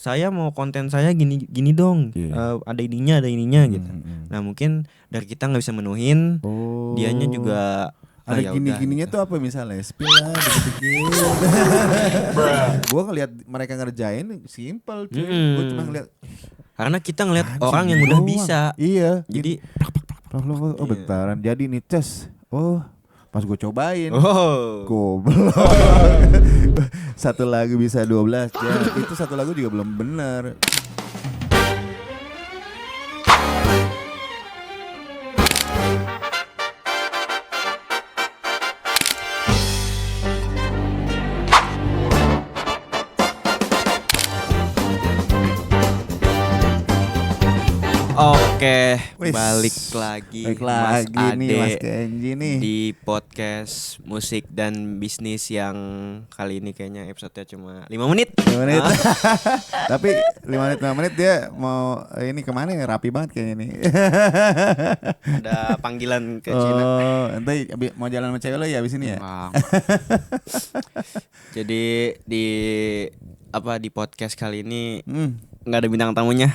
saya mau konten saya gini dong, ada ininya gitu. Nah mungkin dari kita nggak bisa menuhin, dianya juga ada gini-gininya gitu. tuh apa misalnya? Spill lah dikit-dikit. Gue ngeliat mereka ngerjain simple cuy. Gue cuma ngeliat. Karena kita ngeliat orang yang udah bisa. Iya. Jadi oh bentaran. Jadi nih tes. Oh pas gue cobain. Goblok. Satu lagu bisa 12 jam. Itu satu lagu juga belum benar. Oke, balik lagi Mas Kenji nih di podcast musik dan bisnis yang kali ini kayaknya episode-nya cuma 5 menit. 5 menit. Tapi 5 menit dia mau ini kemana ya, rapi banget kayaknya nih. Ada panggilan ke Cina. Nanti mau jalan sama cewek lo ya abis ini ya. Jadi di podcast kali ini nggak ada bintang tamunya.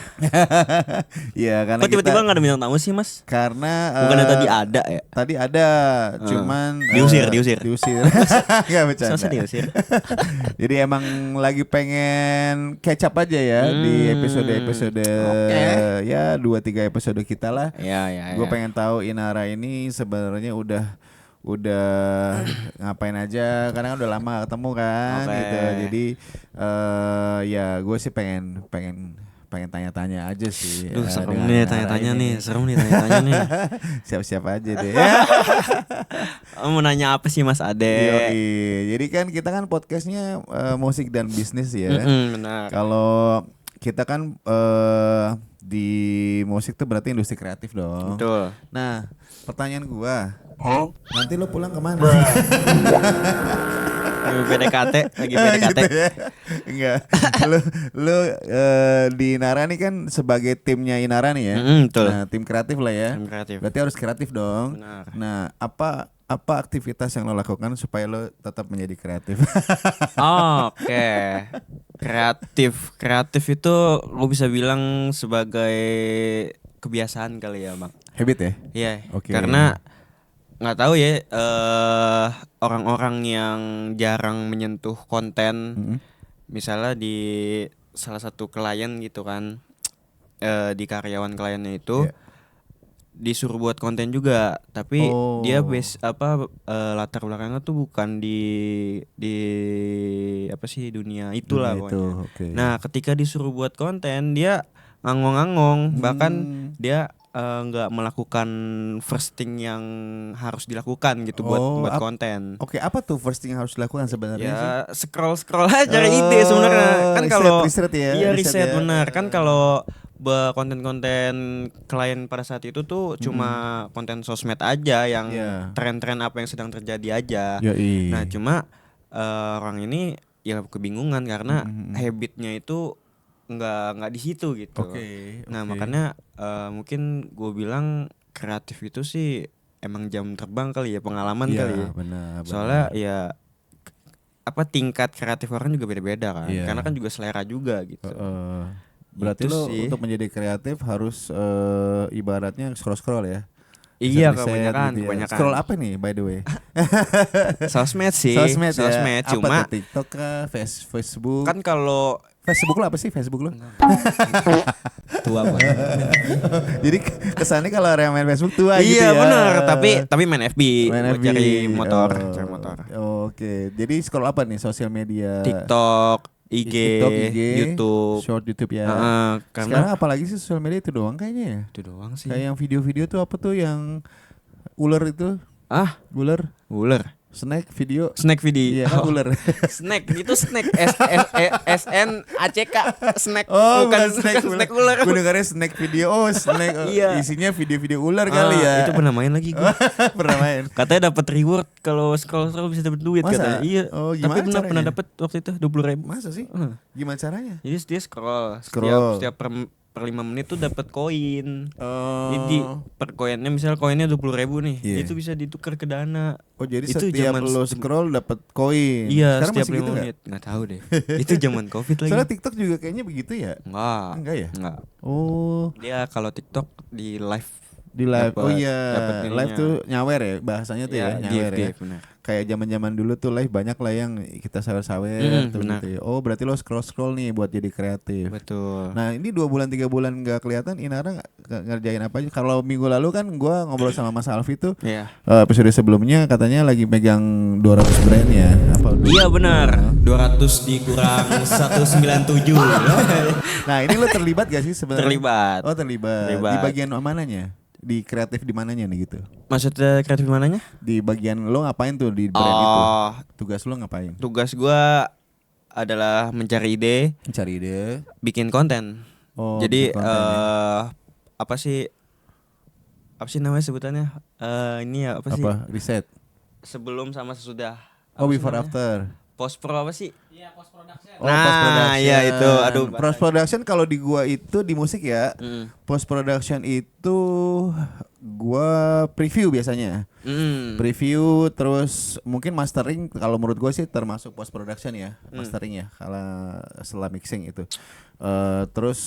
Iya karena tiba-tiba nggak ada bintang tamu sih mas? Karena bukannya tadi ada ya? Tadi ada, cuman diusir. Nggak bercanda. Masa diusir? Jadi emang lagi pengen catch up aja ya di episode ya 2-3 episode kita lah. Ya. Gue pengen tahu Inara ini sebenarnya udah ngapain aja, karena kan udah lama gak ketemu kan gitu. Jadi ya gue sih pengen tanya-tanya aja sih. Serem nih tanya-tanya nih. Siap-siap aja deh. Mau nanya apa sih Mas Ade? Jadi kan kita kan podcastnya musik dan bisnis ya. Benar. Kalau kita kan di musik tuh berarti industri kreatif dong. Betul. Nah pertanyaan gua, nanti lo pulang kemana? PDKT. Gitu ya? Enggak. Lu di Inara nih kan sebagai timnya Inara nih ya. Betul. Nah, tim kreatif lah ya. Tim kreatif. Berarti harus kreatif dong. Benar. Nah, apa aktivitas yang lo lakukan supaya lo tetap menjadi kreatif? Oke. Kreatif itu lo bisa bilang sebagai kebiasaan kali ya, Bang. Habit ya? Iya. Oke. Karena nggak tahu ya orang-orang yang jarang menyentuh konten, misalnya di salah satu klien gitu kan, di karyawan kliennya itu disuruh buat konten juga, tapi dia latar belakangnya tuh bukan di dunia itulah pokoknya. Okay. Nah ketika disuruh buat konten dia ngangong-ngangong, bahkan dia nggak melakukan first thing yang harus dilakukan gitu buat konten. Oke, apa tuh first thing yang harus dilakukan sebenarnya sih? Scroll aja cari ide sebenarnya. Kan kalau riset ya. Iya riset benar. Kan kalau konten-konten klien pada saat itu tuh cuma konten sosmed aja yang tren-tren apa yang sedang terjadi aja. Nah, cuma orang ini ya kebingungan karena habitnya itu nggak di situ gitu. Nah makanya mungkin gue bilang kreatif itu sih emang jam terbang kali ya, pengalaman kali ya. Benar. Soalnya ya tingkat kreatif orang juga beda-beda kan. Karena kan juga selera juga gitu. Berarti gitu lo sih. Untuk menjadi kreatif harus ibaratnya scroll ya. Iya kebanyakan. Scroll apa nih by the way? Sosmed sih. Sosmed cuma apa tuh, TikTok kah, Facebook? Kan kalau Facebook lo apa sih Facebook lo? Tua banget. Jadi kesannya kalau orang main Facebook tua gitu ya. Iya benar, tapi main FB. Cari motor. Oke. Jadi scroll apa nih sosial media? TikTok, IG, YouTube, short YouTube ya. Karena sekarang apalagi sih sosial media itu doang kayaknya ya. Itu doang sih. Kayak yang video-video tuh apa tuh yang ular itu? Ular. Snack video. Iya kan ular. Snack itu snack SNACK snack. Bukan snack ular. Gue dengarnya snack video. Snack. Isinya video-video ular kali ya. Itu pernah main lagi gue. Pernah main. Katanya dapat reward kalau scroll bisa dapat duit. Masa? Katanya. Iya. Tapi pernah dapat waktu itu 20.000. Masa sih? Gimana caranya? Jadi dia scroll. Scroll. Setiap per 5 menit tuh dapat koin. Jadi per koinnya misal koinnya 20.000 nih, itu bisa ditukar ke Dana. Oh jadi itu setiap lo scroll dapat koin. Iya, sekarang setiap 5 menit. Nggak tahu deh. Itu zaman Covid lagi. Soalnya TikTok juga kayaknya begitu ya? Enggak ya? Enggak. Oh. Dia kalau TikTok di live. Oh iya, live tuh nyawer ya bahasanya tuh ya, nyawer ya. Bener. Kayak zaman-zaman dulu tuh live banyak lah yang kita sawer-sawer tuh gitu ya. Oh berarti lo scroll nih buat jadi kreatif. Betul. Nah ini 2 bulan 3 bulan gak kelihatan Inara ngerjain apa aja. Kalau minggu lalu kan gue ngobrol sama Mas Alfi tuh, episode sebelumnya katanya lagi megang 200 brand ya. Iya benar, 200 dikurang 197. Nah ini lo terlibat gak sih sebenarnya? Terlibat. Oh terlibat. Di bagian mananya? Di kreatif di mananya nih gitu? Maksudnya kreatif mananya? Di bagian lo ngapain tuh di brand itu? Tugas lo ngapain? Tugas gua adalah mencari ide, bikin konten. Jadi apa sih namanya sebutannya? Ini ya apa sih? Riset. Sebelum sama sesudah. Before after. Post pro apa sih? Iya, post production. Post production. Iya itu. Aduh. Post production kalau di gua itu di musik ya. Post production itu gua preview biasanya. Preview terus mungkin mastering kalau menurut gua sih termasuk post production ya. Mastering ya kalau setelah mixing itu. Terus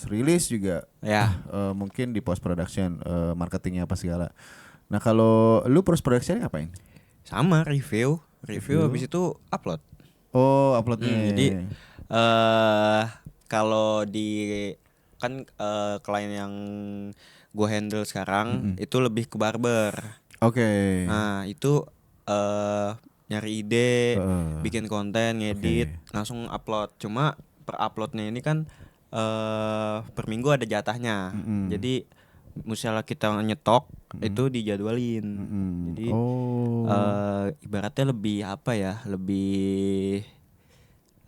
rilis juga. Ya. Mungkin di post production marketingnya apa segala. Nah, kalau lu post production ngapain? Sama review habis itu upload. Oh, uploadnya. Jadi kalau di kan klien yang gue handle sekarang itu lebih ke barber. Oke. Nah itu nyari ide, bikin konten, ngedit, langsung upload. Cuma per uploadnya ini kan per minggu ada jatahnya. Jadi misalnya kita nyetok itu dijadwalin. Jadi ibaratnya lebih apa ya, lebih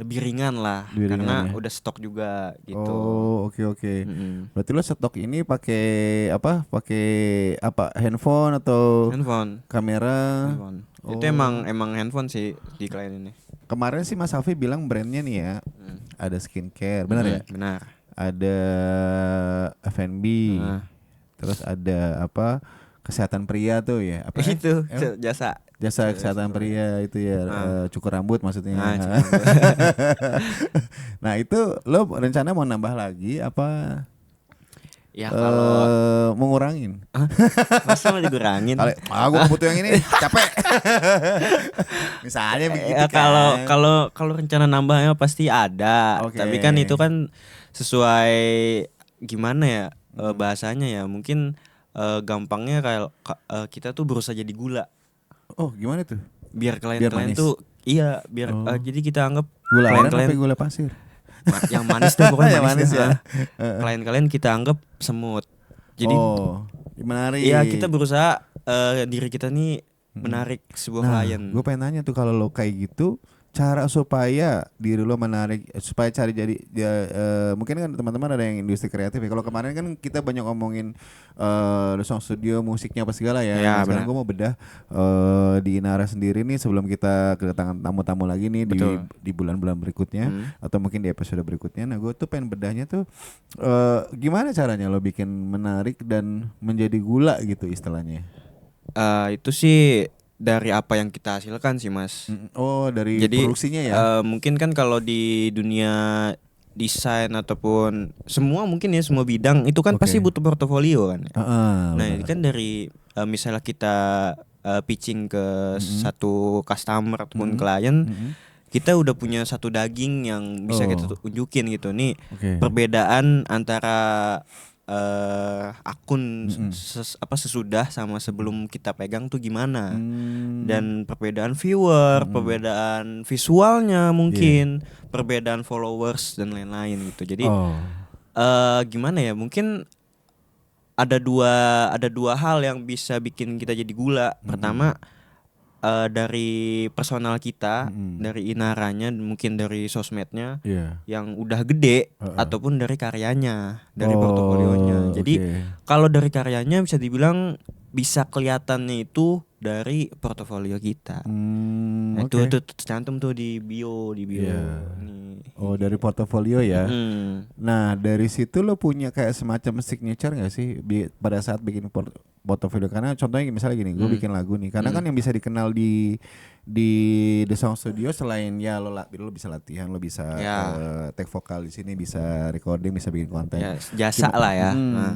ringan lah karena udah stok juga gitu. Oh oke. Berarti lo stok ini pakai apa? Handphone atau kamera? Handphone. Itu emang handphone sih di klien ini. Kemarin sih Mas Alfi bilang brandnya nih ya, ada skincare, benar ya? Benar. Ada F&B. Terus ada apa? Kesehatan pria tuh ya? Apa itu jasa kesehatan pria itu ya, cukur rambut maksudnya. Nah itu lo rencana mau nambah lagi apa? Ya kalau mengurangin. Masa mau dikurangin? Gue butuh yang ini, capek. Misalnya begitu kan. Kalau rencana nambahnya pasti ada. Tapi kan itu kan sesuai gimana ya bahasanya ya. Mungkin gampangnya kayak kita tuh berusaha jadi gula. Oh gimana tuh? Biar klien-klien tuh biar jadi kita anggap gula aren apa gula pasir? Yang manis tuh pokoknya manis ya. Klien-klien kita anggap semut. Jadi menarik. Iya kita berusaha diri kita nih menarik sebuah klien. Gue pengen nanya tuh kalau lo kayak gitu, cara supaya diri lo menarik, supaya cari jadi mungkin kan teman-teman ada yang industri kreatif ya. Kalau kemarin kan kita banyak ngomongin sound studio, musiknya apa segala ya. Sekarang gue mau bedah di Inara sendiri nih sebelum kita kedatangan tamu-tamu lagi nih di bulan-bulan berikutnya atau mungkin di episode berikutnya. Nah gue tuh pengen bedahnya tuh gimana caranya lo bikin menarik dan menjadi gula gitu istilahnya. Itu sih dari apa yang kita hasilkan sih Mas. Dari produksinya ya. Mungkin kan kalau di dunia desain ataupun semua bidang itu kan pasti butuh portofolio kan. Nah ini kan dari misalnya kita pitching ke satu customer ataupun klien, kita udah punya satu daging yang bisa kita tunjukin gitu nih. Perbedaan antara akun sesudah sama sebelum kita pegang tuh gimana, dan perbedaan viewer, perbedaan visualnya mungkin, perbedaan followers dan lain-lain gitu. Jadi gimana ya, mungkin ada dua hal yang bisa bikin kita jadi gula. Pertama dari personal kita, dari Inaranya, mungkin dari sosmednya yang udah gede, ataupun dari karyanya, dari portofolionya. Jadi kalau dari karyanya bisa dibilang bisa kelihatannya itu dari portofolio kita. Itu tercantum tuh di bio. Yeah. Oh, dari portofolio ya. Nah, dari situ lo punya kayak semacam signature nggak sih pada saat bikin portofolio? Karena contohnya misalnya gini, gue bikin lagu nih. Karena kan yang bisa dikenal di The Sound Studio selain ya lo bisa latihan, lo bisa take vokal di sini, bisa recording, bisa bikin konten. Ya, jasa lah ya.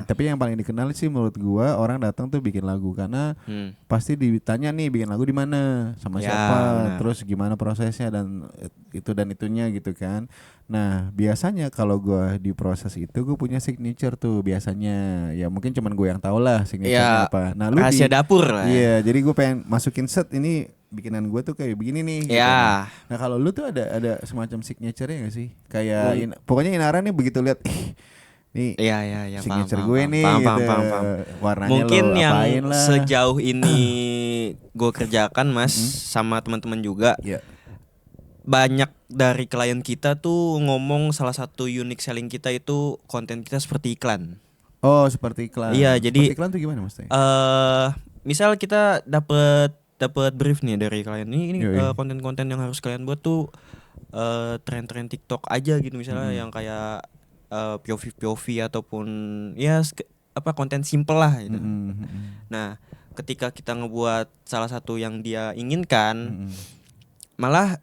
Tapi yang paling dikenal sih menurut gue orang datang tuh bikin lagu karena pasti ditanya nih bikin lagu di mana, sama siapa, terus gimana prosesnya dan itunya gitu kan. Nah biasanya kalau gue di proses itu gue punya signature tuh biasanya. Ya mungkin cuman gue yang tahu lah signaturenya apa. Nah lu rahasia dapur lah. Iya, jadi gue pengen masukin set ini bikinan gue tuh kayak begini nih. Gitu. Nah kalau lu tuh ada semacam signature-nya gak sih? Kayak pokoknya Inara nih begitu lihat nih signature paham, gue nih gitu. Paham. Warnanya mungkin lo yang apain lah. Sejauh ini gue kerjakan Mas sama teman-teman juga. Banyak dari klien kita tuh ngomong salah satu unique selling kita itu konten kita seperti iklan. Oh, seperti iklan. Iya, jadi seperti iklan tuh gimana Mas? Misal kita dapat brief nih dari klien ini konten-konten yang harus kalian buat tuh tren-tren TikTok aja gitu misalnya yang kayak POV ataupun konten simple lah gitu. Nah, ketika kita ngebuat salah satu yang dia inginkan, malah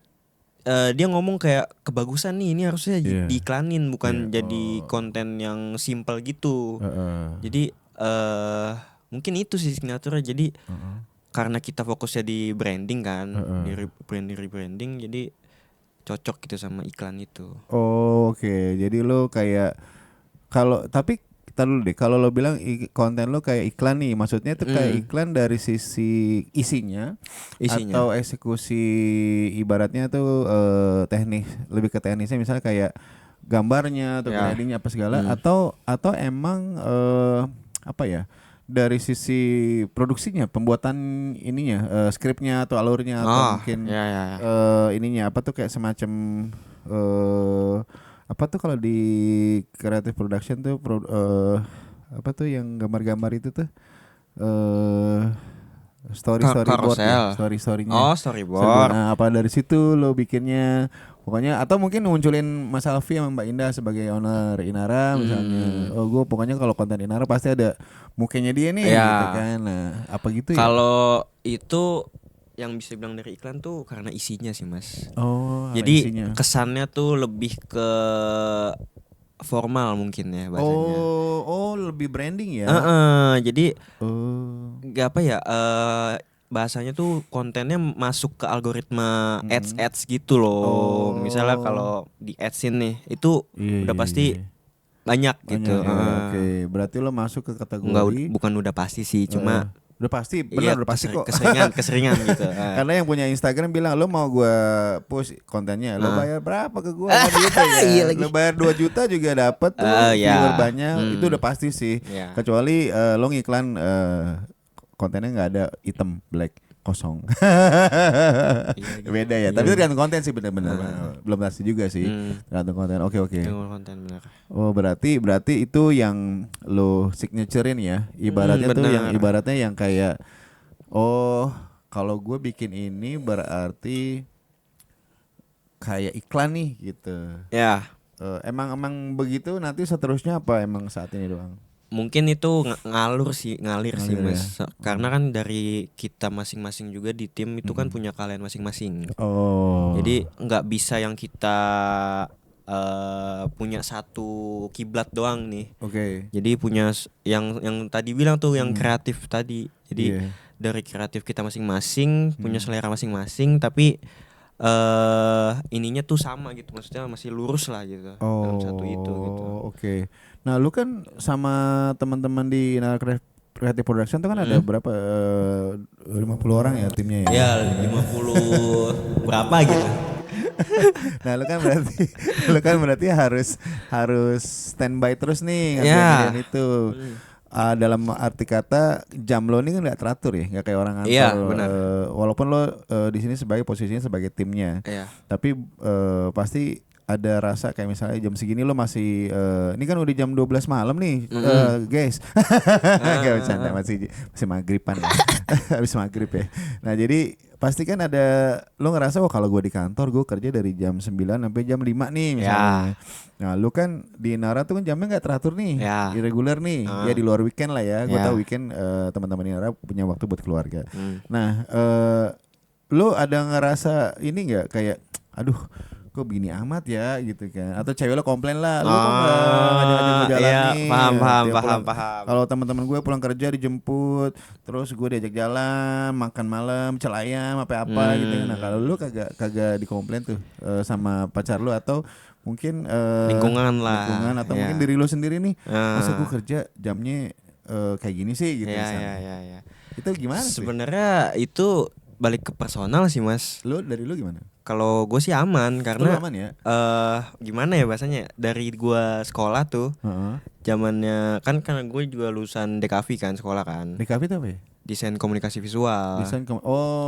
dia ngomong kayak kebagusan nih ini harusnya diiklanin bukan jadi konten yang simple gitu. Jadi mungkin itu sih signature. Jadi karena kita fokusnya di branding kan, di rebranding, jadi cocok gitu sama iklan itu. Oh, oke. Jadi lo kayak tapi kita dulu deh. Kalau lo bilang konten lo kayak iklan nih, maksudnya tuh kayak iklan dari sisi isinya atau eksekusi ibaratnya tuh teknis, lebih ke teknisnya misalnya kayak gambarnya atau brandingnya apa segala atau emang dari sisi produksinya, pembuatan ininya, skripnya atau alurnya atau mungkin ininya apa tuh kayak semacam apa tuh kalau di creative production tuh apa tuh yang gambar-gambar itu tuh storyboard storynya. Oh, storyboard. Nah, apa dari situ lo bikinnya pokoknya atau mungkin munculin Mas Alfi sama Mbak Indah sebagai owner Inara misalnya. Oh, gue pokoknya kalau konten Inara pasti ada mukanya dia nih gitu kan. Nah, apa gitu ya? Kalau itu yang bisa bilang dari iklan tuh karena isinya sih Mas. Oh, jadi isinya. Kesannya tuh lebih ke formal mungkin ya bahasanya. Oh lebih branding ya. Jadi nggak bahasanya tuh kontennya masuk ke algoritma ads gitu loh. Misalnya kalau di adsin nih itu udah pasti banyak gitu. Oke, berarti lo masuk ke kategori. Bukan udah pasti sih, cuma udah pasti, benar udah pasti kok. Keseringan gitu. Karena yang punya Instagram bilang lo mau gue push kontennya, lo bayar berapa ke gue gitu ya. Lo bayar 2 juta juga dapat tuh viewer banyak, itu udah pasti sih. Kecuali lo ngiklan kontennya nggak ada hitam black kosong. Beda ya. Tapi tergantung konten sih benar-benar. Belum pasti juga sih. Tergantung konten. Oke. Konten benar. Oh, berarti itu yang lo signaturein ya. Ibaratnya tuh yang ibaratnya yang kayak kalau gue bikin ini berarti kayak iklan nih gitu. Ya. Emang begitu nanti seterusnya apa emang saat ini doang? Mungkin itu ngalir sih Mas. Karena kan dari kita masing-masing juga di tim itu kan punya kalian masing-masing. Jadi nggak bisa yang kita punya satu kiblat doang nih. Jadi punya yang tadi bilang tuh yang kreatif tadi. Jadi dari kreatif kita masing-masing punya selera masing-masing, tapi ininya tuh sama gitu, maksudnya masih lurus lah gitu dalam satu itu gitu. Nah lu kan sama teman-teman di Inara Creative Production tuh kan ada berapa 50 orang ya timnya ya? Ya 50 berapa gitu. Nah lu kan berarti harus standby terus nih ngerjain itu. Dalam arti kata jam lo ini kan nggak teratur ya, nggak kayak orang kantor. Iya, benar. Walaupun lo di sini posisinya sebagai timnya, tapi pasti ada rasa kayak misalnya jam segini lo masih ini kan udah jam 12 malam nih guys. Gak bercanda, masih maghriban ya. Habis maghrib ya. Nah jadi pasti kan ada lo ngerasa kalau gue di kantor gue kerja dari jam 9 sampai jam 5 nih misalnya. Nah lu kan di Nara tuh kan jamnya gak teratur nih, irregular nih. Ya di luar weekend lah ya. Gue tahu weekend teman-teman di Nara punya waktu buat keluarga. Nah lu ada ngerasa ini gak kayak aduh kok begini amat ya gitu kan, atau cewek lo komplain lah lu kok ngajak-ngajak gue jalan nih. Paham. Kalau teman-teman gue pulang kerja dijemput terus gue diajak jalan makan malam celayam apa gitu kan. Nah kalau lu kagak dikomplain tuh sama pacar lu atau mungkin lingkungan atau mungkin diri lu sendiri nih, masa gue kerja jamnya kayak gini sih gitu ya. Itu gimana sebenarnya? Itu balik ke personal sih Mas. Dari lu gimana? Kalau gue sih aman karena aman ya? Gimana ya bahasanya, dari gue sekolah tuh zamannya kan karena gue juga lulusan DKV kan, sekolah kan. DKV itu apa ya? Desain komunikasi visual.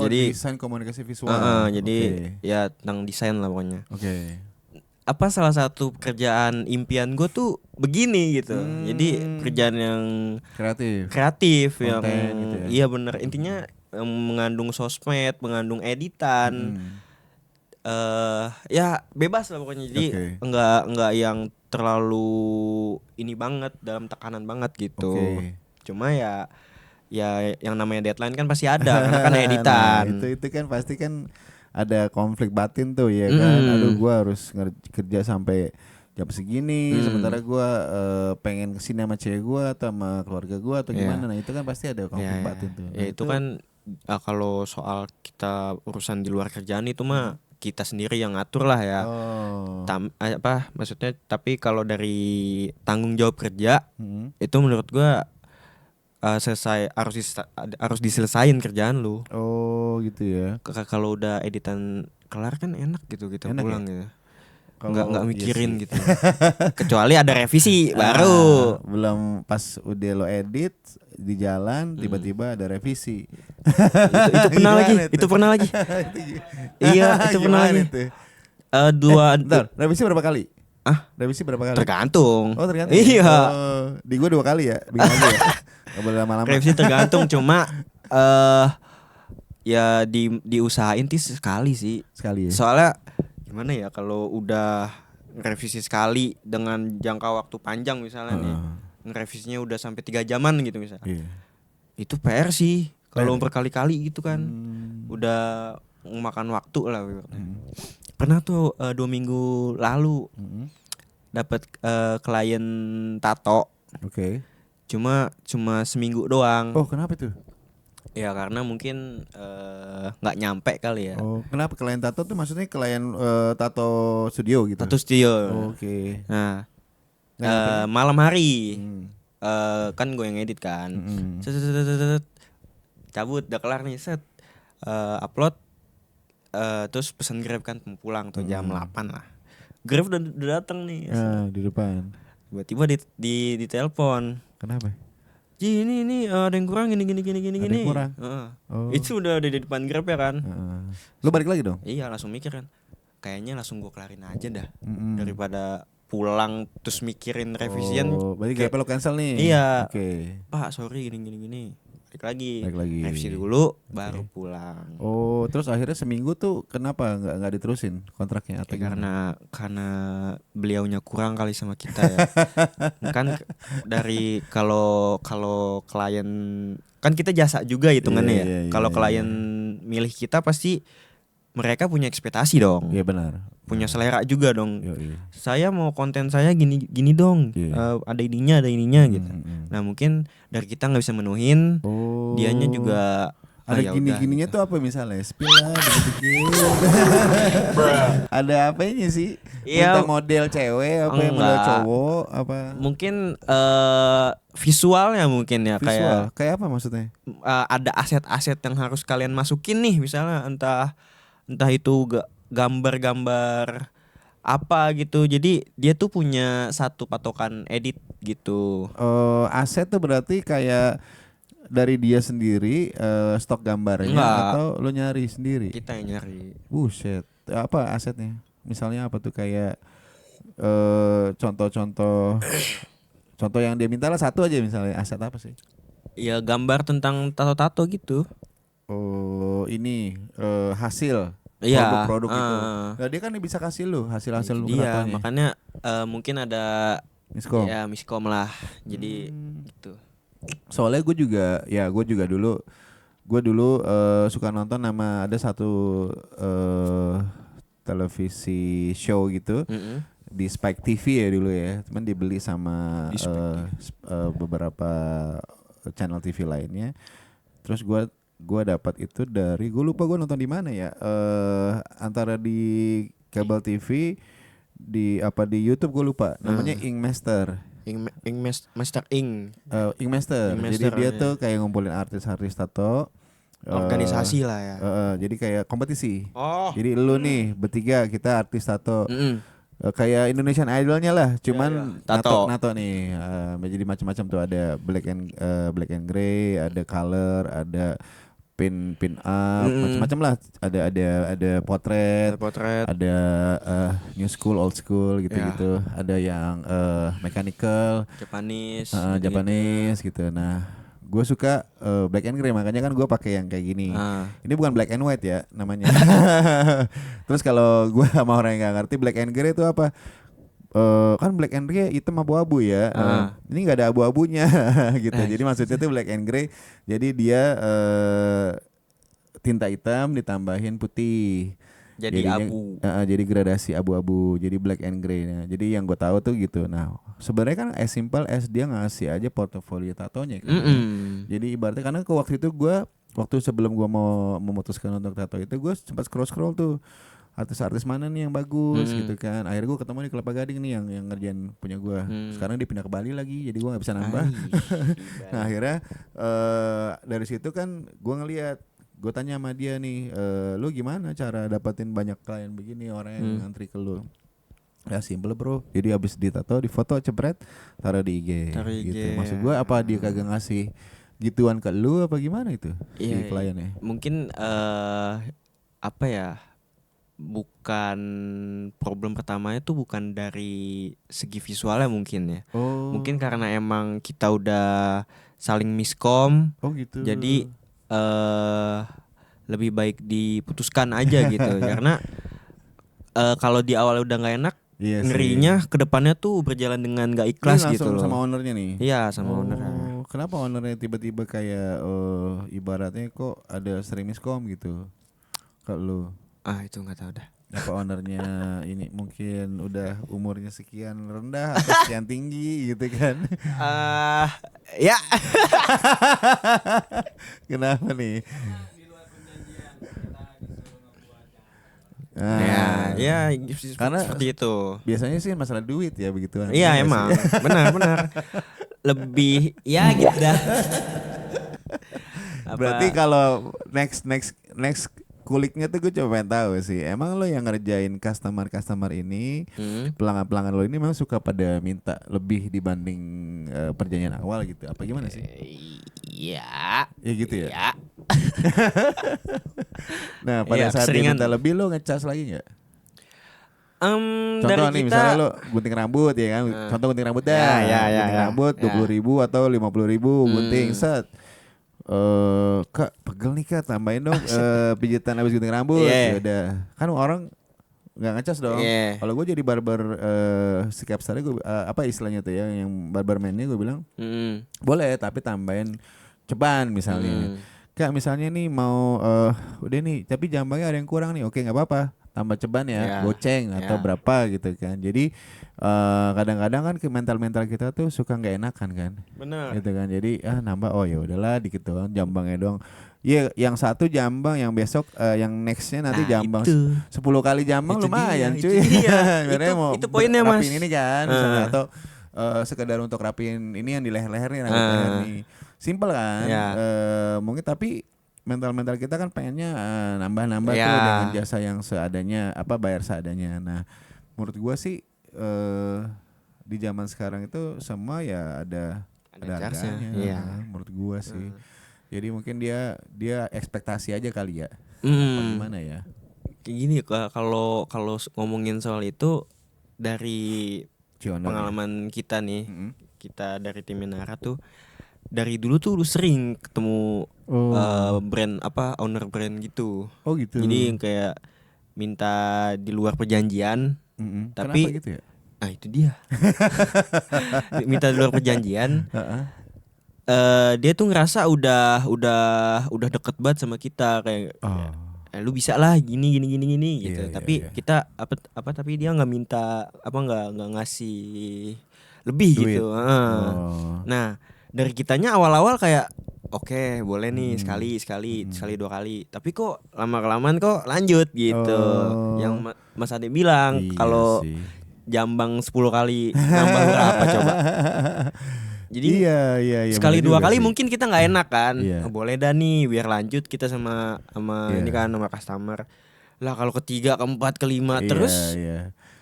Jadi desain komunikasi visual. Jadi ya tentang desain lah pokoknya. Apa salah satu pekerjaan impian gue tuh begini gitu. Jadi pekerjaan yang kreatif yang gitu ya? Iya bener, intinya mengandung sosmed, mengandung editan. Ya bebas lah pokoknya. Jadi enggak yang terlalu ini banget, dalam tekanan banget gitu. Cuma ya yang namanya deadline kan pasti ada karena kan editan. Nah, itu kan pasti kan ada konflik batin tuh ya kan. Aduh gua harus kerja sampai jam segini sementara gua pengen kesini sama cewek gua atau sama keluarga gua atau gimana. Nah itu kan pasti ada konflik batin tuh. Nah, itu kan kalau soal kita urusan di luar kerjaan itu mah kita sendiri yang ngatur lah ya. Maksudnya tapi kalau dari tanggung jawab kerja itu menurut gua harus diselesain kerjaan lu. Gitu ya. Kalau udah editan kelar kan enak gitu kita pulang gitu. Nggak mikirin gitu. Kecuali ada revisi baru. Belum pas udah lo edit di jalan tiba-tiba ada revisi. Itu pernah lagi. Iya, itu pernah lagi. Revisi berapa kali? Revisi berapa kali? Tergantung. Tergantung. Iya. Di gue 2 kali ya. Bikin lagi ya. Gak boleh lama-lama. Revisi tergantung cuma ya diusahain sekali sih. Sekali ya. Soalnya gimana ya, kalau udah revisi sekali dengan jangka waktu panjang misalnya nih, ngerevisinya udah sampai 3 jaman gitu misalnya. Itu PR sih. Kalau berkali-kali gitu kan udah memakan waktu lah. Pernah tuh 2 minggu lalu dapat klien tato. Cuma seminggu doang. Kenapa tuh? Ya karena mungkin nggak nyampe kali ya. Kenapa klien tato tuh maksudnya klien tato studio gitu? Tato studio. Nah, malam hari kan gue yang edit kan. Cabut udah kelar nih, upload, terus pesan Grab kan pulang tuh jam 8 lah. Grab udah datang nih. Di depan. Tiba-tiba di telepon. Kenapa? Ini ada yang kurang gini. Ada yang kurang. Itu udah di depan Grab ya kan. Lu balik lagi dong? Iya, langsung mikir kan. Kayaknya langsung gue kelarin aja dah. Daripada pulang terus mikirin revisian. Berarti Grab lo cancel nih. Iya. Pak, sorry gini. Balik lagi. Revisi dulu baru pulang. Terus akhirnya seminggu tuh kenapa enggak diterusin kontraknya atau karena beliaunya kurang kali sama kita ya. Kan dari kalau klien kan kita jasa juga hitungannya ya. Kalau klien milih kita pasti mereka punya ekspektasi dong. Iya benar. Punya selera juga dong. Saya mau konten saya gini dong. Ada ininya gitu. Nah mungkin dari kita nggak bisa menuhin. Dianya juga ada gini-gininya tuh apa misalnya? Spill lah dikit-dikit. Ada apanya sih? Minta model cewek apa yang model cowok apa? Mungkin visualnya mungkin ya. Kayak apa maksudnya? Ada aset-aset yang harus kalian masukin nih, misalnya entah itu gambar-gambar apa gitu. Jadi dia tuh punya satu patokan edit gitu. Aset tuh berarti kayak dari dia sendiri stok gambarnya atau lo nyari sendiri? Kita yang nyari. Buset. Apa asetnya? Misalnya apa tuh kayak contoh yang dia minta lah satu aja misalnya. Aset apa sih? Ya gambar tentang tato-tato gitu. Oh ini hasil Iya, produk-produk itu. Nah dia kan bisa kasih lu hasil-hasil lu dia tatonya. makanya mungkin ada miskom. Ya miskom lah. Jadi gitu. Soalnya gue juga dulu suka nonton ada satu televisi show gitu di Spike TV ya dulu ya, cuman dibeli sama beberapa channel TV lainnya. Terus gue dapat itu dari, gue lupa gue nonton di mana ya, antara di kabel TV di YouTube gue lupa namanya Ink Master. Master Ink. Ink Master. Jadi dia tuh kayak ngumpulin artis-artis tato. Organisasi lah ya. Jadi kayak kompetisi. Jadi lu nih bertiga kita artis tato. Kayak Indonesian Idolnya lah, cuman tato nih. Jadi macam-macam tuh, ada black and gray, ada color, ada pin up, macam-macam lah. Ada potret, ada new school, old school gitu-gitu. Ada yang mechanical, Japanese gitu. Nah, gue suka black and gray, makanya kan gue pakai yang kayak gini. Ini bukan black and white ya namanya. Terus kalau gue sama orang yang nggak ngerti black and gray itu apa? Kan black and gray hitam abu-abu ya. Ini nggak ada abu-abunya gitu. Jadi maksudnya tuh black and gray. Jadi dia tinta hitam ditambahin putih. Jadinya, abu. Jadi gradasi abu-abu. Jadi black and gray. Nah, jadi yang gue tahu tuh gitu. Nah, sebenarnya kan as simple as dia ngasih aja portofolio tatonya kan. Jadi ibaratnya karena waktu sebelum gue mau memutuskan untuk tato itu, gue sempat scroll tuh artis-artis mana nih yang bagus gitu kan. Akhirnya gue ketemu di Kelapa Gading nih yang ngerjain punya gue. Sekarang dia pindah ke Bali lagi, jadi gue nggak bisa nambah. Nah akhirnya dari situ kan gue ngelihat, gue tanya sama dia nih, lu gimana cara dapetin banyak klien begini, orang yang ngantri ke lu? Ya simple bro, jadi abis ditato, difoto, cepret, taruh di IG. Gitu. Maksud gue apa dia kagak ngasih gituan ke lu apa gimana itu si kliennya? Mungkin apa ya? Bukan problem pertamanya tuh bukan dari segi visualnya mungkin ya. Mungkin karena emang kita udah saling miskom. Gitu. Jadi lebih baik diputuskan aja gitu. Karena kalau di awal udah nggak enak, ngerinya kedepannya tuh berjalan dengan nggak ikhlas gitu loh. Sama ownernya nih. Iya sama ownernya. Kenapa ownernya tiba-tiba kayak ibaratnya kok ada sering miskom gitu kalau Itu nggak tahu dah. Apa ownernya ini mungkin udah umurnya sekian rendah atau sekian tinggi gitu kan? Ya. Kenapa nih? Karena seperti itu. Biasanya sih masalah duit ya begituan. Iya emang, benar. Lebih ya gitu dah. Berarti kalau next kuliknya tuh gue coba pengen tahu sih, emang lo yang ngerjain customer ini, pelanggan lo ini memang suka pada minta lebih dibanding perjanjian awal gitu, apa gimana sih? Iya. Ya gitu ya. Iya. Nah pada saat dia minta lebih lo ngecas lagi nggak? Contoh nih misalnya lo gunting rambut ya kan, contoh gunting rambut dah, gunting rambut 20.000 atau 50.000 gunting set. Kak pegel nih kak, tambahin dong pijitan habis gunting rambut. Ya udah kan orang nggak ngecas dong. Kalau gue jadi barber sikap saya gue apa istilahnya tuh ya, yang barberman-nya gue bilang boleh tapi tambahin ceban misalnya. Kak misalnya nih mau udah nih tapi jambangnya ada yang kurang nih, oke nggak apa-apa tambah ceban ya, goceng atau berapa gitu kan. Jadi kadang-kadang kan ke mental kita tuh suka nggak enakan kan. Bener. Gitu kan. Jadi nambah ya udahlah dikit doang, jambangnya doang. Iya, yang satu jambang, yang besok yang nextnya nanti jambang 10 kali jambang itu lumayan cuy. Itu poinnya mas. Rapiin ini kan, misalnya, atau sekedar untuk rapiin ini yang di leher-leher nih, leher nih. Simple kan. Mungkin tapi mental kita kan pengennya nambah-nambah tuh dengan jasa yang seadanya, bayar seadanya. Nah, menurut gua sih di zaman sekarang itu semua ya ada harganya. Menurut gua sih. Jadi mungkin dia ekspektasi aja kali ya. Apa gimana ya? Kayak gini kalau ngomongin soal itu dari pengalaman kita nih, kita dari tim Minara tuh dari dulu tuh sering ketemu brand owner brand gitu. Oh gitu. Jadi kayak minta di luar perjanjian, tapi kenapa gitu ya? Nah itu dia. Minta di luar perjanjian. Dia tuh ngerasa udah deket banget sama kita kayak. Lu bisa lah gini gitu. Tapi kita tapi dia nggak minta nggak ngasih lebih duit. Gitu. Nah dari kitanya awal-awal kayak oke, boleh nih sekali 2 kali. Tapi kok lama-kelamaan kok lanjut gitu. Yang Mas Ade bilang kalau jambang 10 kali nambah berapa coba? Jadi sekali 2 kali sih. Mungkin kita nggak enak kan. Boleh dah nih biar lanjut kita sama ini kan sama customer. Lah kalau ketiga, keempat, kelima terus.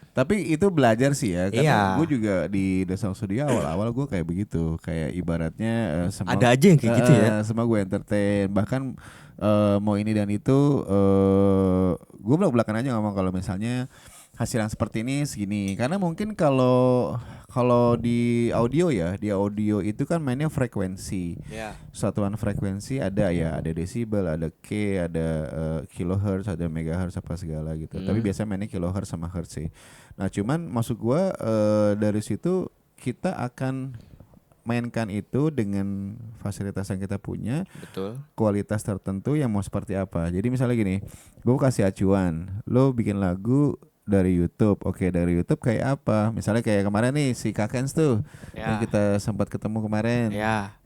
Tapi itu belajar sih ya. Karena gue juga di Dasang Studio awal-awal gue kayak begitu. Kayak ibaratnya ada aja yang kayak gitu ya. Semua gue entertain. Bahkan mau ini dan itu gue belak-belakan aja ngomong kalau misalnya hasil yang seperti ini segini. Karena mungkin kalau di audio itu kan mainnya frekuensi. Satuan frekuensi ada desibel, ada K, ada kilohertz, ada megahertz apa segala gitu. Tapi biasanya mainnya kilohertz sama hertz sih. Nah cuman maksud gua dari situ kita akan mainkan itu dengan fasilitas yang kita punya. Betul. Kualitas tertentu yang mau seperti apa. Jadi misalnya gini, gue kasih acuan, lo bikin lagu dari YouTube. Oke, dari YouTube kayak apa? Misalnya kayak kemarin nih si Kakens tuh yang kita sempat ketemu kemarin.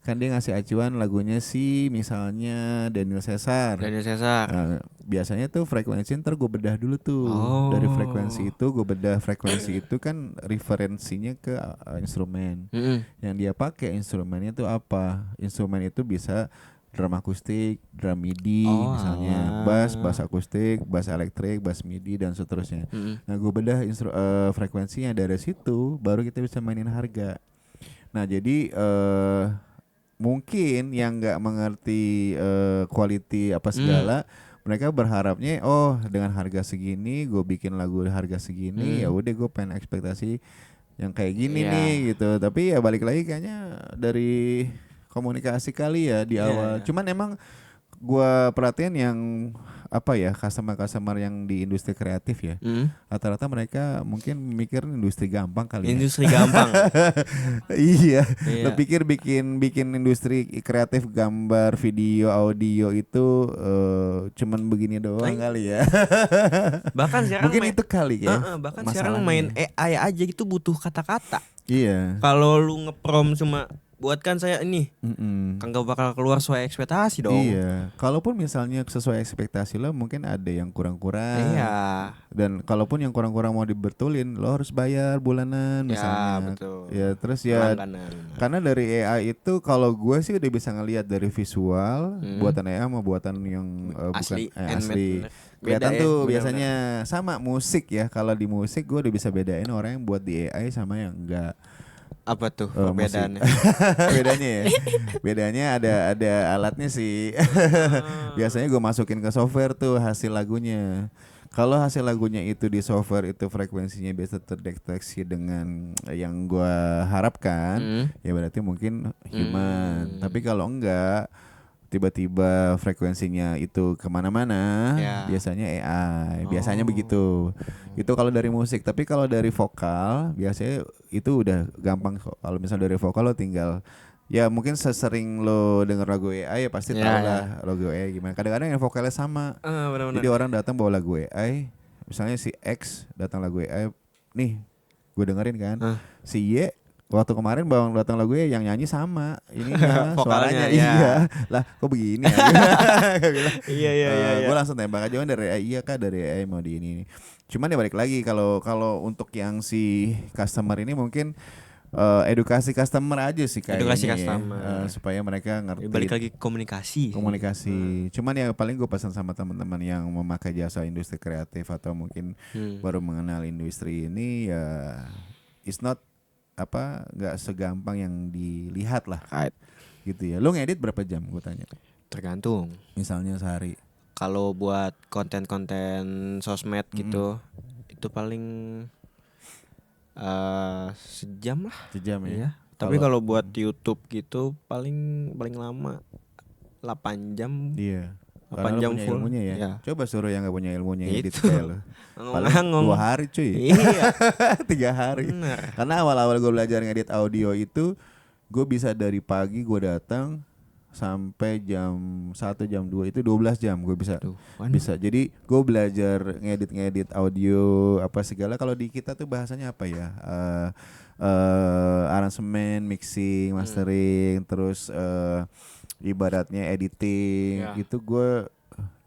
Kan dia ngasih acuan lagunya si misalnya Daniel Caesar. Nah, biasanya tuh frekuensi ntar gue bedah dulu tuh. Dari frekuensi itu gue bedah frekuensi itu kan referensinya ke instrumen. Yang dia pakai instrumennya tuh apa? Instrumen itu bisa drum akustik, drum MIDI misalnya, bass akustik, bass elektrik, bass MIDI dan seterusnya. Nah gue bedah frekuensinya, dari situ baru kita bisa mainin harga. Nah jadi mungkin yang nggak mengerti quality apa segala, mereka berharapnya dengan harga segini gue bikin lagu harga segini, ya udah gue pengen ekspektasi yang kayak gini nih gitu. Tapi ya balik lagi kayaknya dari komunikasi kali ya di awal. Cuman emang gua perhatiin yang customer yang di industri kreatif ya. Rata-rata mereka mungkin mikir industri gampang kali. Industri gampang. Iya. Lo pikir bikin industri kreatif gambar, video, audio itu cuman begini doang kali ya. Bahkan sekarang mungkin itu kali ya. Bahkan sekarang main AI aja itu butuh kata-kata. Iya. Kalau lu ngeprom cuma buatkan saya ini, kagak bakal keluar sesuai ekspektasi dong. Iya. Kalaupun misalnya sesuai ekspektasi lo, mungkin ada yang kurang-kurang. Iya. Dan kalaupun yang kurang-kurang mau dibetulin, lo harus bayar bulanan misalnya. Betul. Ya terus karena dari AI itu kalau gue sih udah bisa ngelihat dari visual buatan AI sama buatan yang asli. bukan asli. Kelihatan tuh biasanya sama musik ya. Kalau di musik gue udah bisa bedain orang yang buat di AI sama yang enggak. Apa tuh perbedaannya? Bedanya ada alatnya sih. Biasanya gue masukin ke software tuh hasil lagunya. Kalau hasil lagunya itu di software itu frekuensinya biasa terdeteksi dengan yang gue harapkan, ya berarti mungkin human. Tapi kalau enggak, tiba-tiba frekuensinya itu kemana-mana, biasanya AI. Biasanya begitu. Itu kalau dari musik. Tapi kalau dari vokal, biasanya itu udah gampang kok. Kalau misalnya dari vokal lo tinggal, ya mungkin sesering lo denger lagu AI ya pasti tahu lah lagu AI gimana. Kadang-kadang yang vokalnya sama. Bener-bener. Jadi orang datang bawa lagu AI, misalnya si X datang lagu AI, nih gue dengerin kan. Si Y waktu kemarin bawang datang lagu yang nyanyi sama ini suaranya iya lah kok begini ya? Iya. Gue langsung tembak aja dari AI, iya kak dari AI mau di ini. Cuman ya balik lagi kalau untuk yang si customer ini mungkin edukasi customer aja sih kayaknya. Edukasi customer supaya mereka ngerti. Balik lagi komunikasi. Cuman yang paling gue pesan sama teman-teman yang memakai jasa industri kreatif atau mungkin baru mengenal industri ini ya it's not nggak segampang yang dilihat lah. Right. Gitu ya. Lo ngedit berapa jam gue tanya? Tergantung. Misalnya sehari Kalau buat konten-konten sosmed gitu itu paling sejam lah. Sejam ya. Iya. Tapi kalau buat YouTube gitu paling lama 8 jam. Iya. 8 jam full. Ilmunya ya. Ya. Coba suruh yang gak punya ilmunya edit Itu. kayak lo. Paling 2 hari cuy. Iya. 3 hari. Bener. Karena awal-awal gue belajar ngedit audio itu, gue bisa dari pagi gue datang sampai jam 1 jam 2 itu 12 jam gue bisa. Bisa. Jadi gue belajar ngedit audio apa segala. Kalau di kita tuh bahasanya apa ya? Aransemen, mixing, mastering, terus ibaratnya editing. Itu gue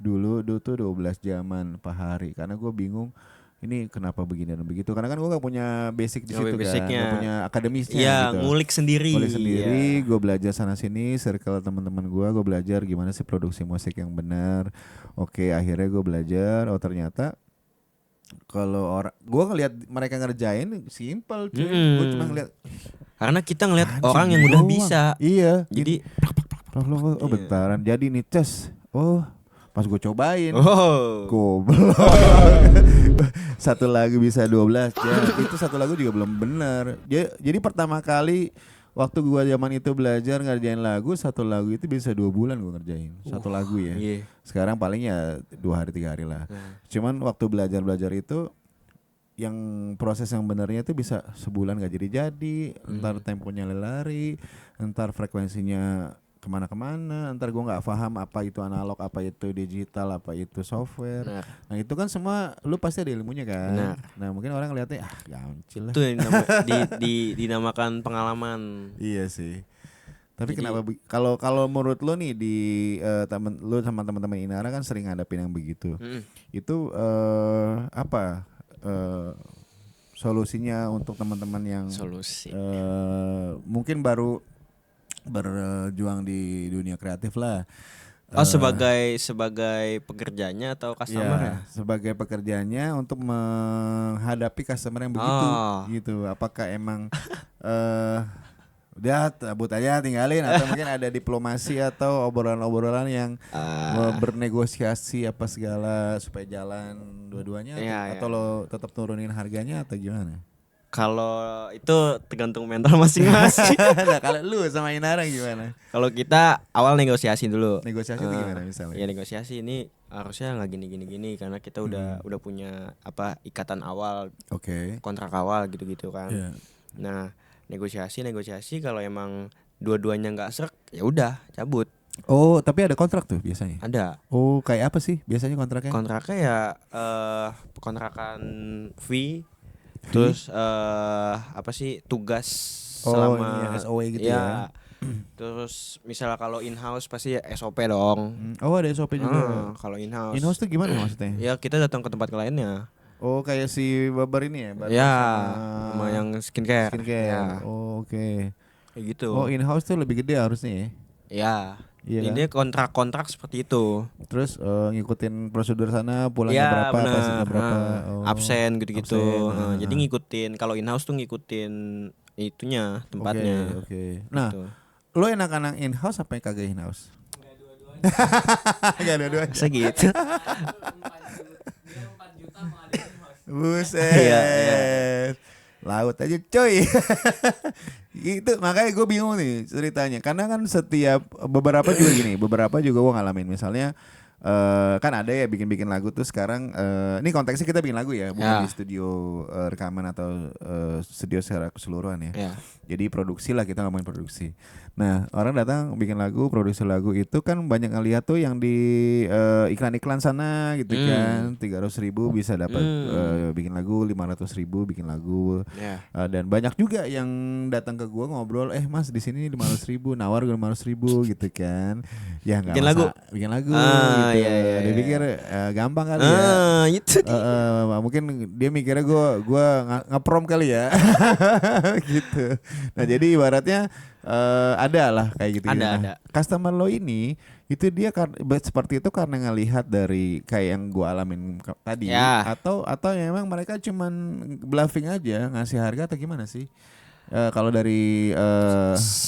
dulu tuh 12 jaman per hari karena gue bingung ini kenapa begini dan begitu, karena kan gue gak punya basic di situ kan, gak punya akademisnya gitu. Ngulik sendiri. Gue belajar sana sini, circle teman-teman gue belajar gimana sih produksi musik yang benar. Oke, akhirnya gue belajar. Oh ternyata kalau orang, gue ngeliat mereka ngerjain simple cuy. Gue cuma ngeliat, karena kita ngeliat orang yang udah bisa. Iya. Jadi oh bentaran. Jadi nih tes. Oh pas gue cobain, goblok. Satu lagu bisa 12 jam. Itu satu lagu juga belum benar. Jadi pertama kali waktu gue zaman itu belajar ngerjain lagu, satu lagu itu bisa 2 bulan gue ngerjain satu lagu ya. Sekarang paling ya 2 hari 3 hari lah. Cuman waktu belajar itu yang proses yang benarnya itu bisa sebulan gak jadi. Entar temponya lari, entar frekuensinya kemana-kemana, entar gue nggak paham apa itu analog, apa itu digital, apa itu software. Nah itu kan semua lu pasti ada ilmunya kan. Nah mungkin orang ngeliatnya gampang lah. Itu yang dinamakan pengalaman. Iya sih. Tapi jadi, kenapa kalau menurut lo nih di lu sama teman-teman Inara kan sering ngadapin yang begitu. Itu apa solusinya untuk teman-teman yang mungkin baru berjuang di dunia kreatif lah. Sebagai pekerjanya atau customer ya? Sebagai pekerjanya untuk menghadapi customer yang begitu gitu. Apakah emang udah cabut aja tinggalin, atau mungkin ada diplomasi atau obrolan-obrolan yang bernegosiasi apa segala supaya jalan dua-duanya, atau lo tetap turunin harganya atau gimana? Kalau itu tergantung mental masing-masing. Nah, kalau lu sama Inara gimana? Kalau kita awal negosiasi dulu. Negosiasi itu gimana misalnya? Ya negosiasi ini harusnya nggak gini karena kita udah punya apa ikatan awal, kontrak awal gitu kan. Nah negosiasi kalau emang dua-duanya nggak srek ya udah cabut. Oh tapi ada kontrak tuh biasanya? Ada. Oh kayak apa sih biasanya kontraknya? Kontraknya ya kontrakan fee. Terus apa sih tugas selama SOW gitu ya. Terus misalnya kalau in-house pasti SOP dong. Oh ada SOP juga. Kalau in-house. In-house tuh gimana maksudnya? Ya kita datang ke tempat kliennya. Oh kayak si Babar ini ya? Ya sama yang skincare. Ya. Oh oke. Kayak gitu. Oh in-house tuh lebih gede harusnya ya? Ya. Iya ini kan? Kontrak seperti itu. Terus ngikutin prosedur sana pulangnya berapa, pasnya berapa, absen gitu-gitu. Jadi ngikutin, kalau in-house tuh ngikutin itunya tempatnya. Oke. Nah, gitu. Lo enak-enak in-house apa yang kagak in-house? Gak dua-duanya. Segitu. 4 juta mau ada in-house. Buset. Laut aja coy. Itu makanya gue bingung nih ceritanya, karena kan beberapa juga gue ngalamin misalnya kan ada ya bikin lagu tuh sekarang ini konteksnya kita bikin lagu ya bukan di studio rekaman atau studio secara keseluruhan ya. Jadi produksi lah, kita ngomongin produksi. Nah orang datang bikin lagu, produksi lagu itu kan banyak ngeliat tuh yang di iklan-iklan sana gitu kan, 300.000 bisa dapat bikin lagu, 500.000 bikin lagu. Dan banyak juga yang datang ke gua ngobrol, Mas di sini 500.000, nawar gue 500.000 gitu kan. Ya nggak bikin lagu gitu. Dia pikir gampang kali ya. Itu mungkin dia mikirnya gua ngeprom kali ya. Gitu. Nah jadi ibaratnya ada lah kayak gitu. Ada. Customer lo ini itu dia seperti itu karena ngelihat dari kayak yang gua alamin tadi, atau memang mereka cuman bluffing aja ngasih harga atau gimana sih? Kalau dari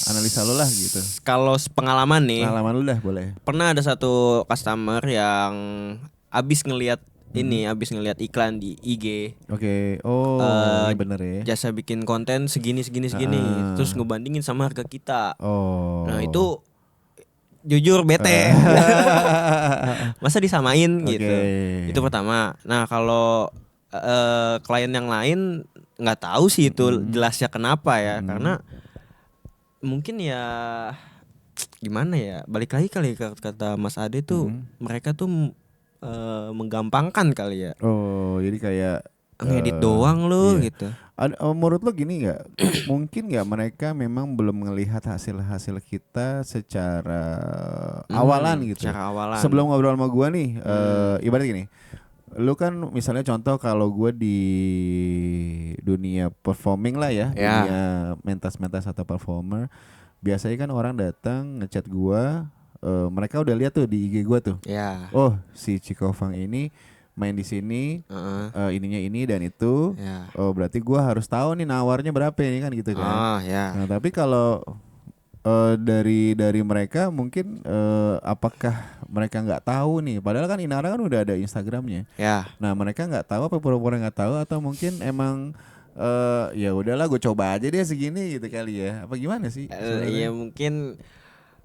analisa lu lah gitu. Kalau pengalaman nih. Pengalaman lu dah boleh. Pernah ada satu customer yang abis ngelihat abis ngelihat iklan di IG. Oke. Ini bener ya. Jasa bikin konten segini. Terus ngebandingin sama harga kita. Nah itu jujur bete. Masa disamain gitu. Itu pertama. Nah kalau klien yang lain nggak tahu sih itu jelasnya kenapa ya. Karena mungkin ya gimana ya, balik lagi kali kata Mas Ade tuh mereka tuh menggampangkan kali ya. Jadi kayak ngedit doang lo gitu. Menurut lo gini nggak? Mungkin nggak mereka memang belum melihat hasil kita secara awalan gitu. Secara awalan. Sebelum ngobrol sama gua nih, ibarat gini. Lu kan misalnya contoh kalau gue di dunia performing lah ya, dunia mentas atau performer, biasanya kan orang datang ngechat gue, mereka udah lihat tuh di IG gue tuh, oh si Cikofang ini main di sini, ininya ini dan itu, oh berarti gue harus tahu nih nawarnya berapa ini kan gitu kan. Nah tapi kalau dari mereka mungkin apakah mereka nggak tahu nih, padahal kan Inara kan udah ada Instagramnya. Nah mereka nggak tahu apa pura-pura nggak tahu atau mungkin emang ya udahlah gue coba aja deh segini gitu kali ya, apa gimana sih? Ya mungkin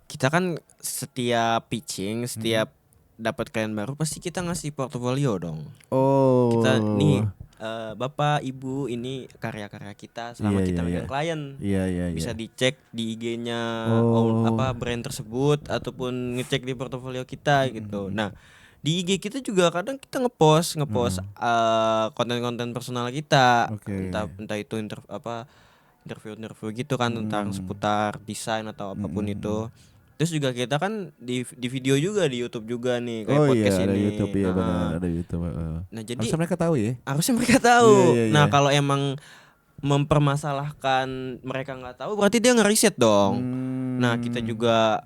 kita kan setiap pitching, setiap dapat klien baru pasti kita ngasih portofolio dong. Kita nih Bapak Ibu ini karya-karya kita selama kita megang klien. Bisa dicek di IG-nya brand tersebut ataupun ngecek di portofolio kita gitu. Nah, di IG kita juga kadang kita ngepost konten-konten personal kita. Entah itu interview gitu kan tentang seputar desain atau apapun itu. Terus juga kita kan di video juga di YouTube juga nih kayak podcast ini. Ada YouTube ya, benar ada YouTube. Nah jadi harusnya mereka tahu ya. Harusnya mereka tahu. Nah kalau emang mempermasalahkan mereka nggak tahu, berarti dia ngeriset dong. Nah kita juga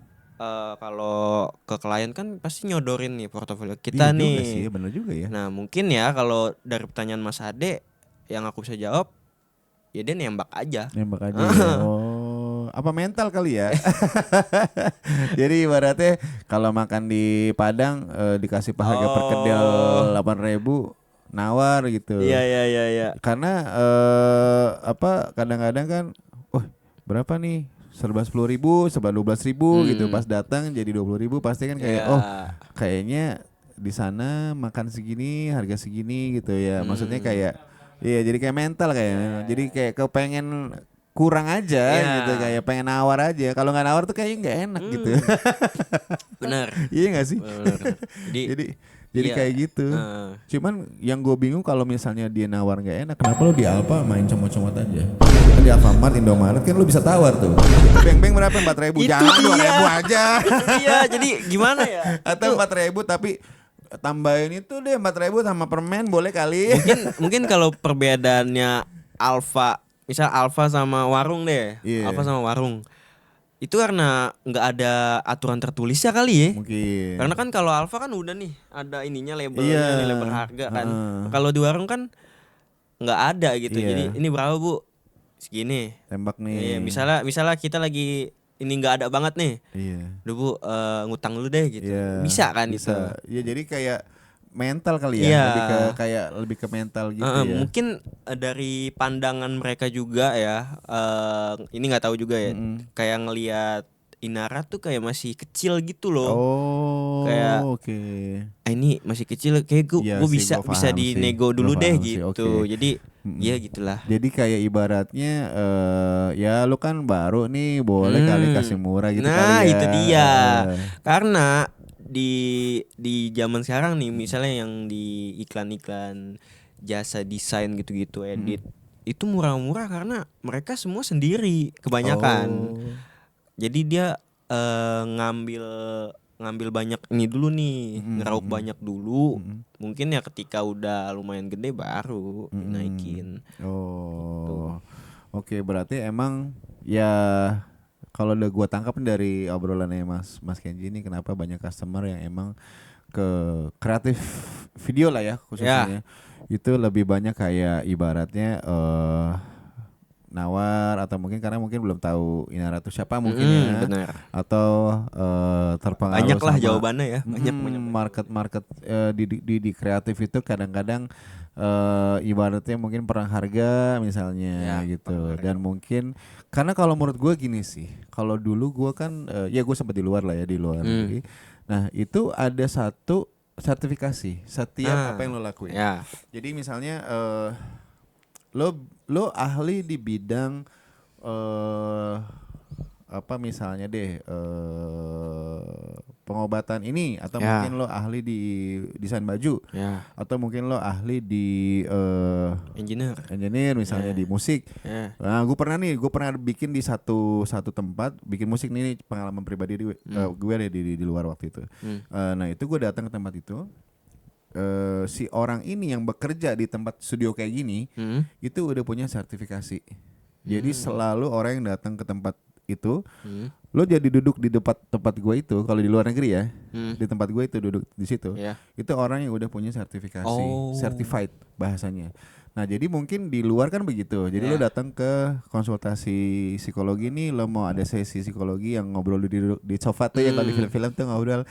kalau ke klien kan pasti nyodorin nih portofolio kita nih. Juga sih, benar juga ya. Nah mungkin ya kalau dari pertanyaan Mas Ade yang aku bisa jawab, ya dia nembak aja. Ya. Apa mental kali ya? Jadi ibaratnya kalau makan di Padang dikasih harga per kedel 8.000 nawar gitu. Iya. Karena kadang-kadang kan, berapa nih? Serba 10.000, serba 12.000 gitu. Pas datang jadi 20.000 pasti kan kayak kayaknya di sana makan segini, harga segini gitu ya. Maksudnya kayak jadi kayak mental kayaknya. Jadi kayak kepengen kurang aja gitu, kayak pengen nawar aja. Kalau nggak nawar tuh kayaknya nggak enak gitu. Benar. Iya nggak sih? Jadi kayak gitu. Cuman yang gue bingung kalau misalnya dia nawar nggak enak, kenapa lo di Alfa main comot-comot aja? Di Alfamart, Indomaret kan lo bisa tawar tuh. Beng berapa? 4.000, jangan 2.000 aja. Iya, jadi gimana ya? Atau 4.000 tapi tambahin itu deh 4.000 sama permen boleh kali. Mungkin kalau perbedaannya Alfa, misal Alfa sama warung deh, Alfa sama warung, itu karena nggak ada aturan tertulisnya kali ya. Mungkin. Karena kan kalau Alfa kan udah nih ada ininya labelnya, label harga kan. Kalau di warung kan nggak ada gitu. Jadi ini berapa Bu? Segini. Tembak nih. Misalnya kita lagi ini nggak ada banget nih. Udah Bu ngutang dulu deh gitu. Bisa kan itu. Iya jadi kayak mental kali ya, lebih ke mental gitu ya. Mungkin dari pandangan mereka juga ya, ini nggak tahu juga ya, kayak ngelihat Inara tuh kayak masih kecil gitu loh. Kayak ini masih kecil, kayak gue bisa dinego dulu deh gitu. Jadi ya gitulah. Jadi kayak ibaratnya ya lu kan baru nih, boleh kali kasih murah gitu kali ya. Nah itu dia. Karena di zaman sekarang nih, misalnya yang di iklan-iklan jasa desain gitu-gitu, edit, itu murah-murah karena mereka semua sendiri kebanyakan. Jadi dia ngambil banyak ini dulu nih, ngeraup banyak dulu. Mungkin ya ketika udah lumayan gede baru dinaikin. Oke, berarti emang ya kalau udah gue tangkap dari obrolannya Mas Kenji ini, kenapa banyak customer yang emang ke kreatif video lah ya khususnya, itu lebih banyak kayak ibaratnya nawar atau mungkin karena mungkin belum tau Inara tuh siapa mungkin ya. Bener. Atau terpengaruh banyak lah sama jawabannya ya. Banyak market di kreatif itu kadang-kadang ibaratnya mungkin perang harga misalnya ya, gitu. Dan mungkin karena kalau menurut gue gini sih, kalau dulu gue kan ya gue sempat di luar lah ya, di luar negeri. Nah itu ada satu sertifikasi setiap apa yang lo lakuin. Ya. Jadi misalnya lo ahli di bidang apa misalnya deh pengobatan ini atau mungkin lo ahli di desain baju atau mungkin lo ahli di engineer misalnya di musik. Nah, gue pernah bikin di satu tempat bikin musik nih pengalaman pribadi gue ada di luar waktu itu. Nah itu gue datang ke tempat itu. Si orang ini yang bekerja di tempat studio kayak gini itu udah punya sertifikasi. Jadi selalu orang yang datang ke tempat itu lo jadi duduk di tempat gue itu kalau di luar negeri ya di tempat gue itu duduk di situ itu orang yang udah punya sertifikasi certified bahasanya. Nah jadi mungkin di luar kan begitu. Jadi lo datang ke konsultasi psikologi nih, lo mau ada sesi psikologi yang ngobrol di sofa tuh ya kalau di film-film tuh ngobrol.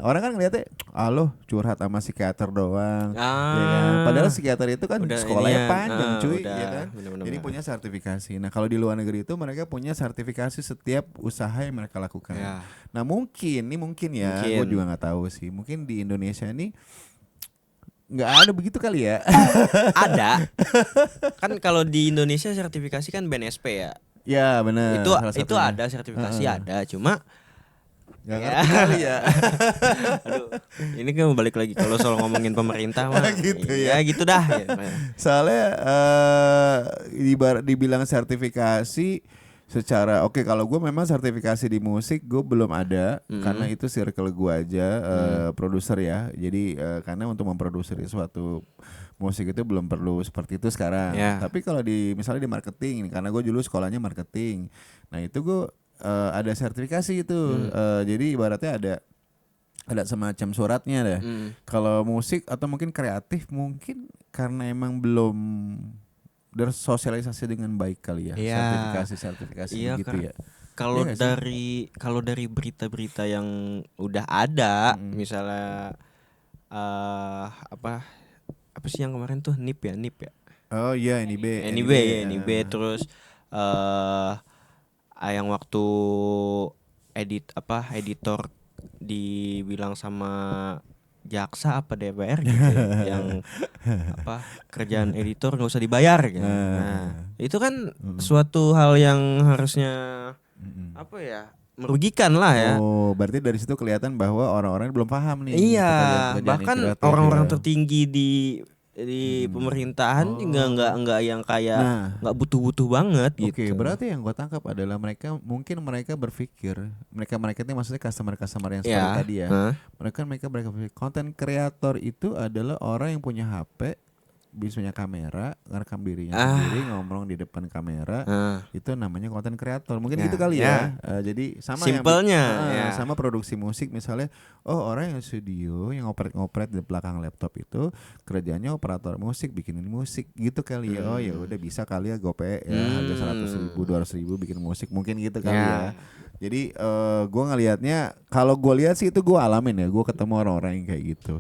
Orang kan ngeliatnya, lo curhat sama psikiater doang. Ya kan? Padahal psikiater itu kan udah sekolahnya panjang cuy. Ya kan? Bener-bener. Jadi punya sertifikasi. Nah kalau di luar negeri itu mereka punya sertifikasi setiap usaha yang mereka lakukan. Nah mungkin ya, gue juga nggak tahu sih. Mungkin di Indonesia nih nggak ada begitu kali ya. Ada. Kan kalau di Indonesia sertifikasi kan BNSP ya. Ya benar. Itu ada sertifikasi ada, cuma nggak ngerti kali ya. Aduh, ini kan balik lagi kalau soal ngomongin pemerintah mah. Gitu ya gitu dah. Soalnya dibilang sertifikasi secara kalau gue memang sertifikasi di musik gue belum ada karena itu circle gue aja produser ya. Jadi karena untuk memproduksi suatu musik itu belum perlu seperti itu sekarang. Tapi kalau misalnya di marketing karena gue dulu sekolahnya marketing. Nah itu gue ada sertifikasi itu. Jadi ibaratnya ada semacam suratnya deh. Kalau musik atau mungkin kreatif mungkin karena emang belum bersosialisasi dengan baik kali ya. Sertifikasi gitu ya. Kalau dari berita-berita yang udah ada, misalnya apa sih yang kemarin tuh NIP ya. Oh iya NIB. Terus yang waktu editor dibilang sama jaksa apa DPR gitu yang kerjaan editor nggak usah dibayar gitu. Nah itu kan suatu hal yang harusnya merugikan lah ya. Oh berarti dari situ kelihatan bahwa orang-orang belum paham nih. Iya bahkan orang-orang tertinggi di pemerintahan juga nggak yang kayak nggak butuh banget gitu. Berarti yang gue tangkap adalah mereka berpikir mereka itu maksudnya customer yang seperti tadi ya. Mereka berpikir konten kreator itu adalah orang yang punya HP, bisa punya kamera, ngerekam dirinya sendiri ngomong di depan kamera, itu namanya konten kreator. Mungkin gitu kali ya. Jadi sama simpelnya sama produksi musik misalnya, orang yang studio yang ngopret di belakang laptop itu kerjanya operator musik, bikinin musik gitu kali ya. Ya udah bisa kali ya gope ya harga 100.000 200.000 bikin musik mungkin gitu kali ya. Jadi gue ngelihatnya kalau gue lihat sih itu gue alamin ya, gue ketemu orang-orang yang kayak gitu.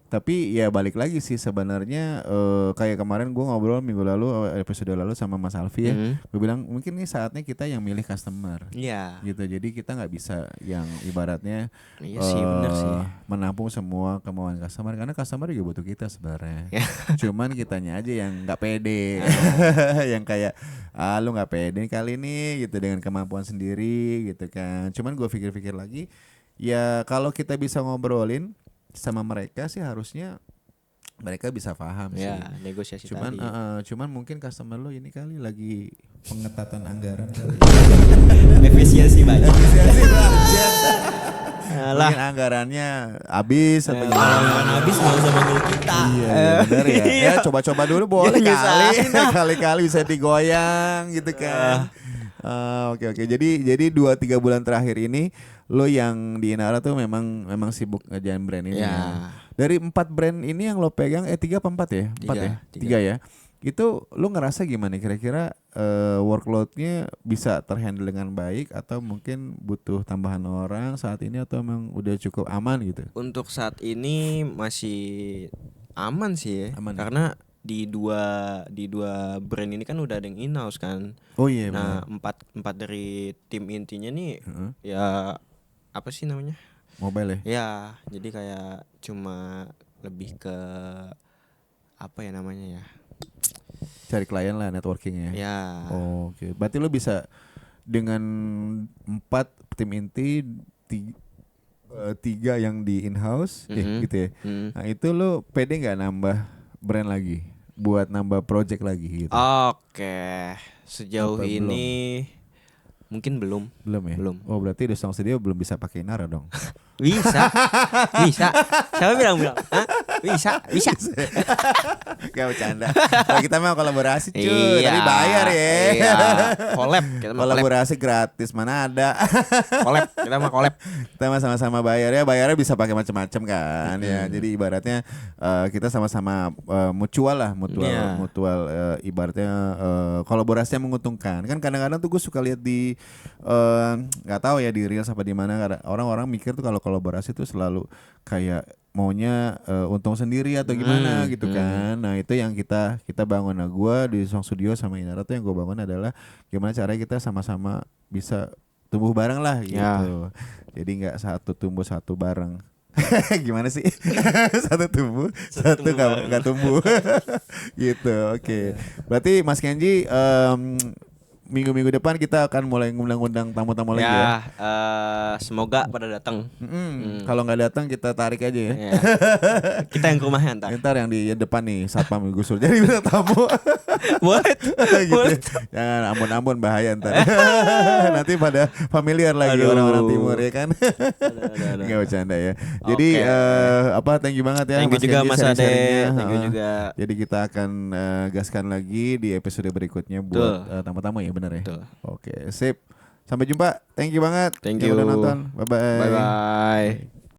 Tapi ya balik lagi sih sebenarnya kayak kemarin gue ngobrol minggu lalu episode lalu sama Mas Alfi ya. Gue bilang mungkin ini saatnya kita yang milih customer. Gitu. Jadi kita nggak bisa yang ibaratnya bener sih. menampung semua kemauan customer karena customer juga butuh kita sebenarnya. Cuman kitanya aja yang nggak pede. Yang kayak lu nggak pede kali ini gitu dengan kemampuan sendiri gitu kan. Cuman gue pikir-pikir lagi ya kalau kita bisa ngobrolin sama mereka sih harusnya mereka bisa paham sih. Negosiasi cuman, tadi. Cuman mungkin customer lo ini kali lagi pengetatan anggaran kali. Efisiensi budget. Mungkin anggarannya habis atau gimana? Habis nggak usah manggil kita. Iya benar ya. Ya coba-coba dulu boleh kali bisa digoyang gitu kan. Oke. Jadi 2-3 bulan terakhir ini lo yang di Inara tuh memang sibuk ngerjain brand ini. Dari 4 brand ini yang lo pegang 3 apa 4 ya? 4 ya? 3 ya. Itu lo ngerasa gimana kira-kira workloadnya bisa terhandle dengan baik atau mungkin butuh tambahan orang saat ini atau emang udah cukup aman gitu? Untuk saat ini masih aman sih ya. Karena di dua brand ini kan udah ada yang in-house kan. Oh iya. Nah, empat dari tim intinya nih ya apa sih namanya? Mobile ya? Ya, jadi kayak cuma lebih ke apa ya namanya ya? Cari klien lah, networking ya. Ya. Oh, oke. Berarti lo bisa dengan 4 tim inti 3 yang di in-house gitu ya. Nah, itu lo pede nggak nambah brand lagi buat nambah project lagi gitu? Oke. Sejauh ini mungkin belum. Belum ya? Belum. Oh, berarti The Song Studio belum bisa pakai Nara dong. Bisa. Siapa bilang? Hah? Bisa. Gak bercanda. Kalau kita mau kolaborasi cuy, tapi bayar ya. Iya. Collab, kita mah kolaborasi gratis mana ada. Kita mah collab. Kita mah sama-sama bayar ya, bayarnya bisa pakai macam-macam kan ya. Jadi ibaratnya kita sama-sama mutual ibaratnya kolaborasi yang menguntungkan. Kan kadang-kadang tuh gue suka lihat di nggak tahu ya di Reels apa di mana orang-orang mikir tuh kalau kolaborasi tuh selalu kayak maunya untung sendiri atau gimana gitu kan. Nah itu yang kita bangun. Nah gue di Song Studio sama Inara tuh yang gue bangun adalah gimana caranya kita sama-sama bisa tumbuh bareng lah gitu. Jadi nggak satu tumbuh satu bareng. Gimana sih? Satu tumbuh satu nggak tumbuh. Gitu. Oke. Berarti Mas Kenji minggu-minggu depan kita akan mulai ngundang-ngundang tamu-tamu lagi ya. Semoga pada datang. Kalau nggak datang kita tarik aja ya. Kita yang ke rumahnya ntar yang di depan nih satpam gusur jadi bisa tamu. Boleh. Gitu. Jangan ampun bahaya ntar. Nanti pada familiar lagi orang-orang timur ya kan. Nggak bercanda ya. Jadi thank you banget ya. Thank you juga Mas Ade. Thank you juga. Jadi kita akan gaskan lagi di episode berikutnya buat tamu-tamu ya. Bener ya. Betul. Oke, sip. Sampai jumpa. Thank you banget. Thank you. Yang udah nonton. Bye bye. Bye bye.